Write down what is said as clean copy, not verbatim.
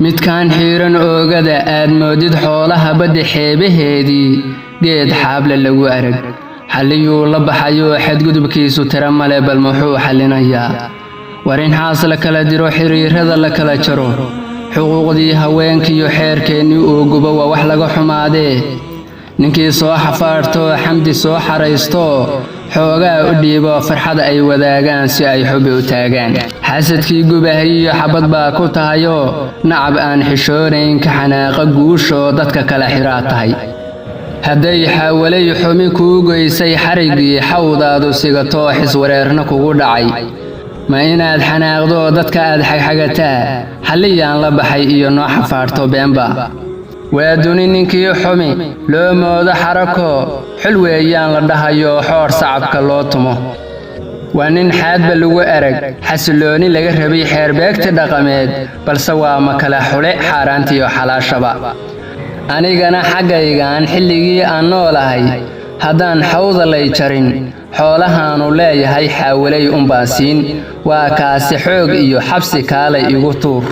midkaan xiiran oogada aad moodid xoolaha badda xeebaheedii geed xaable lagu arag xalliyuu la baxayoo xadgudubkiisu tira male bal muxuu xallinayaa war in xaas la kala diro xiriirada la kala jaro xuquuqdii haweenkiiyo xeerkeennii uu gubo waa wax laga xumaadee ninkii soo xafaartoo xamdi soo xaraystoo xoogaa u dhiibo farxad ay wadaagaan si ay xubi u taagaan xasadkii gubahayiyo xabad baa ku tahayoo nacab aan xishoonayn ka xanaaqa guushoo dadka kala xiraa tahay hadday xaawalay xumi kuu goysay xariggii xawdaadu sigatoo xiswareerna kugu dhacay ma inaad xanaaqdo dadka aad xagxagataa xalliyaan la baxay iyo noo xafaarto beenba waa duni ninkii xumi loo moodo xarako xul weeyaan la dhahayo xoor sacabka loo tumo waa nin xaadba lagu arag xasilooni laga rabay xeerbeegti dhaqameed balse waa ma kala xule xaaraantiyo xalaashaba anigana xaggaygaan xilligii aan noolahay haddaan xawda lay jarin xoolahaanu leeyahay xaawalay unbaan siin waa kaasi xoog iyo xabsi kaalay igu tuur